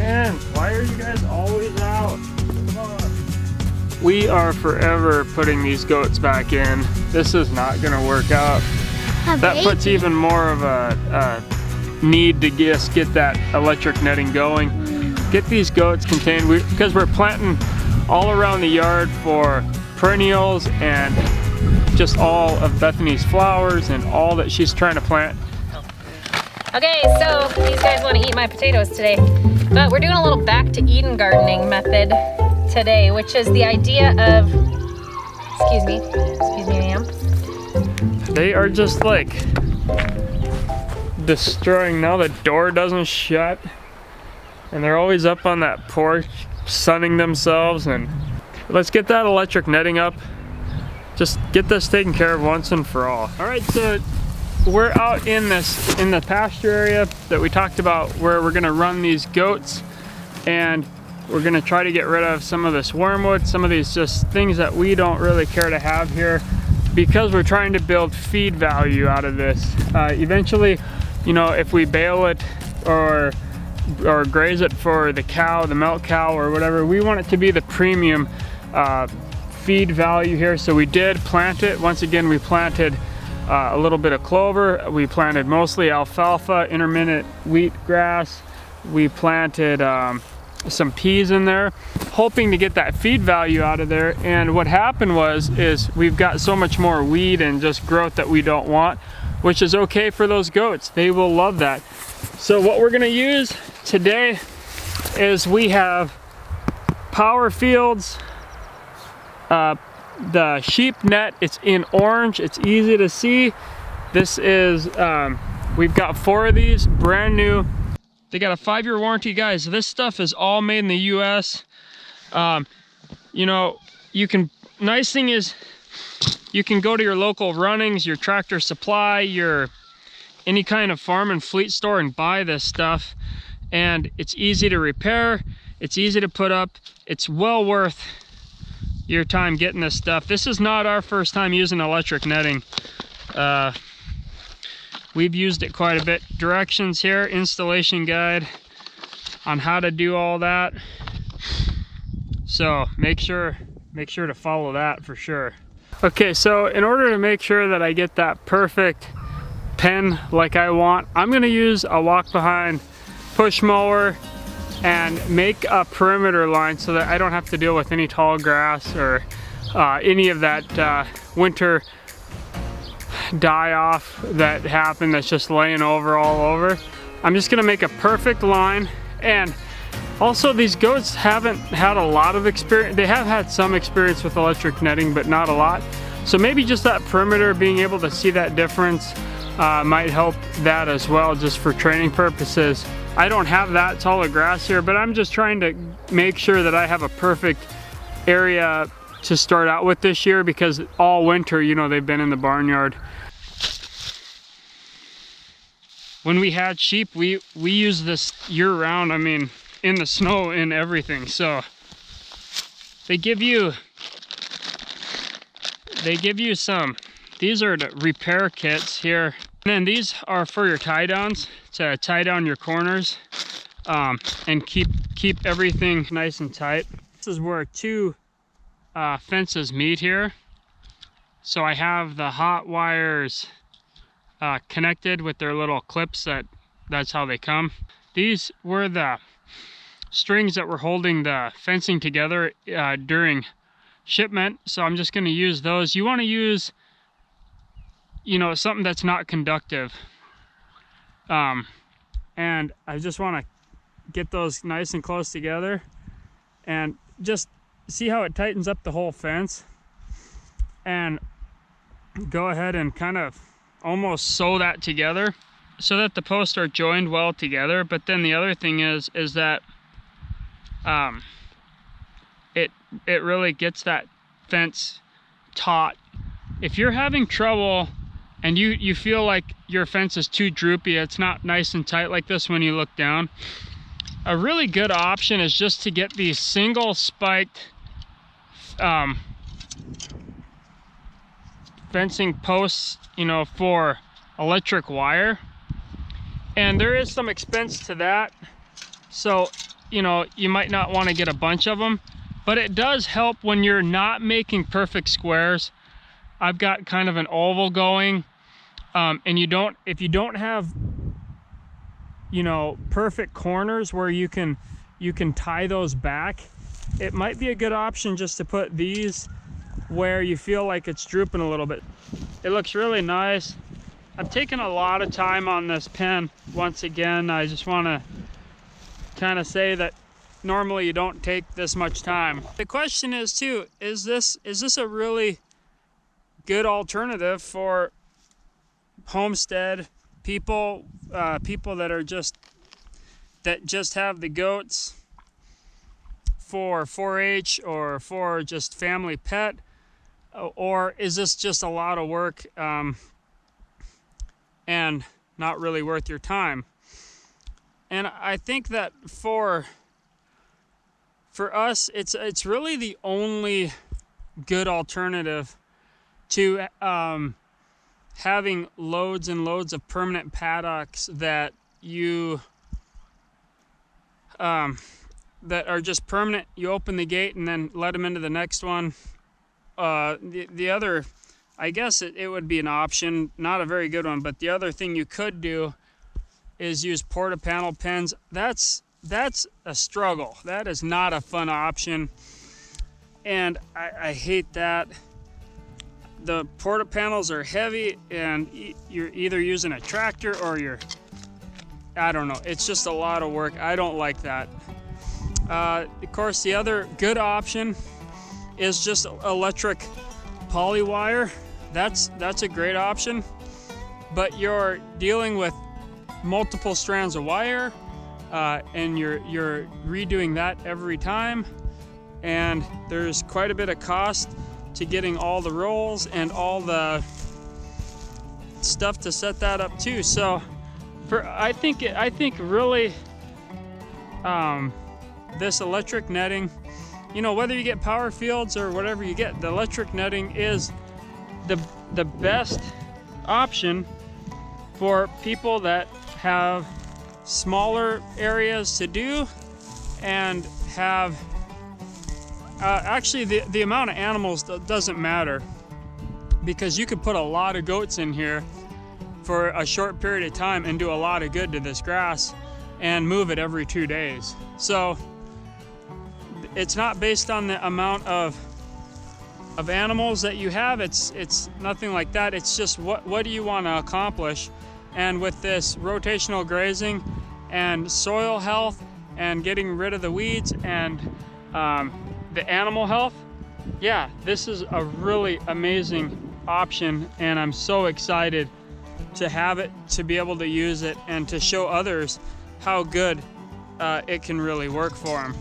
Man, why are you guys always out? Come on. We are forever putting these goats back in. This is not gonna work out. That puts even more of a need to just get that electric netting going. Get these goats contained, because we're planting all around the yard for perennials and just all of Bethany's flowers and all that she's trying to plant. Okay, so these guys want to eat my potatoes today, but we're doing a little back to Eden gardening method today, which is the idea of, excuse me, ma'am. They are just like destroying. Now the door doesn't shut and they're always up on that porch sunning themselves. And let's get that electric netting up. Just get this taken care of once and for all. All right, so we're out in the pasture area that we talked about, where we're gonna run these goats, and we're gonna try to get rid of some of this wormwood, some of these just things that we don't really care to have here, because we're trying to build feed value out of this. Eventually, you know, if we bale it or graze it for the cow, the milk cow or whatever, we want it to be the premium feed value here. So we did plant it. Once again, we planted a little bit of clover. We planted mostly alfalfa, intermittent wheat grass. We planted some peas in there, hoping to get that feed value out of there. And what happened is we've got so much more weed and just growth that we don't want, which is okay for those goats. They will love that. So what we're gonna use today is we have PowerFields, the sheep net. It's in orange, it's easy to see. This is, we've got 4 of these, brand new. They got a 5-year warranty, guys. This stuff is all made in the US. You know, nice thing is you can go to your local Runnings, your Tractor Supply, any kind of farm and fleet store and buy this stuff. And it's easy to repair, it's easy to put up, it's well worth your time getting this stuff. This is not our first time using electric netting. We've used it quite a bit. Directions here, installation guide on how to do all that. So make sure to follow that for sure. Okay, so in order to make sure that I get that perfect pen like I want, I'm gonna use a walk behind push mower and make a perimeter line so that I don't have to deal with any tall grass or any of that winter die off that happened that's just laying over all over. I'm just gonna make a perfect line. And also, these goats haven't had a lot of experience. They have had some experience with electric netting, but not a lot. So maybe just that perimeter, being able to see that difference might help that as well, just for training purposes. I don't have that tall of grass here, but I'm just trying to make sure that I have a perfect area to start out with this year, because all winter, you know, they've been in the barnyard. When we had sheep, we used this year-round. I mean, in the snow and everything. So they give you some, these are the repair kits here, and then these are for your tie downs, to tie down your corners and keep everything nice and tight. This is where 2 fences meet here. So I have the hot wires connected with their little clips. That's how they come. These were the strings that were holding the fencing together during shipment, so I'm just going to use those. You want to use, you know, something that's not conductive, and I just want to get those nice and close together and just see how it tightens up the whole fence, and go ahead and kind of almost sew that together so that the posts are joined well together. But then the other thing is that it really gets that fence taut. If you're having trouble and you feel like your fence is too droopy, it's not nice and tight like this when you look down, a really good option is just to get these single spiked fencing posts, you know, for electric wire. And there is some expense to that. So you know, you might not want to get a bunch of them, but it does help when you're not making perfect squares. I've got kind of an oval going, and if you don't have, you know, perfect corners where you can tie those back, it might be a good option just to put these where you feel like it's drooping a little bit. It looks really nice. I've taken a lot of time on this pen. Once again, I just want to kind of say that normally you don't take this much time. The question is too, is this a really good alternative for homestead people, people that just have the goats for 4-H or for just family pet, or is this just a lot of work and not really worth your time? And I think that for us, it's really the only good alternative to having loads and loads of permanent paddocks that that are just permanent. You open the gate and then let them into the next one. The other, I guess it would be an option, not a very good one, but the other thing you could do is use Porta panel pens. That's a struggle. That is not a fun option, and I hate that. The Porta panels are heavy, and you're either using a tractor or I don't know, it's just a lot of work. I don't like that. Of course, the other good option is just electric poly wire. That's a great option, but you're dealing with multiple strands of wire, and you're redoing that every time, and there's quite a bit of cost to getting all the rolls and all the stuff to set that up too. So I think really this electric netting, you know, whether you get PowerFields or whatever you get, the electric netting is the best option for people that have smaller areas to do and have actually the amount of animals doesn't matter, because you could put a lot of goats in here for a short period of time and do a lot of good to this grass and move it every 2 days. So it's not based on the amount of animals that you have. It's nothing like that. It's just what do you want to accomplish. And with this rotational grazing and soil health and getting rid of the weeds and the animal health, yeah, this is a really amazing option, and I'm so excited to have it, to be able to use it, and to show others how good it can really work for them.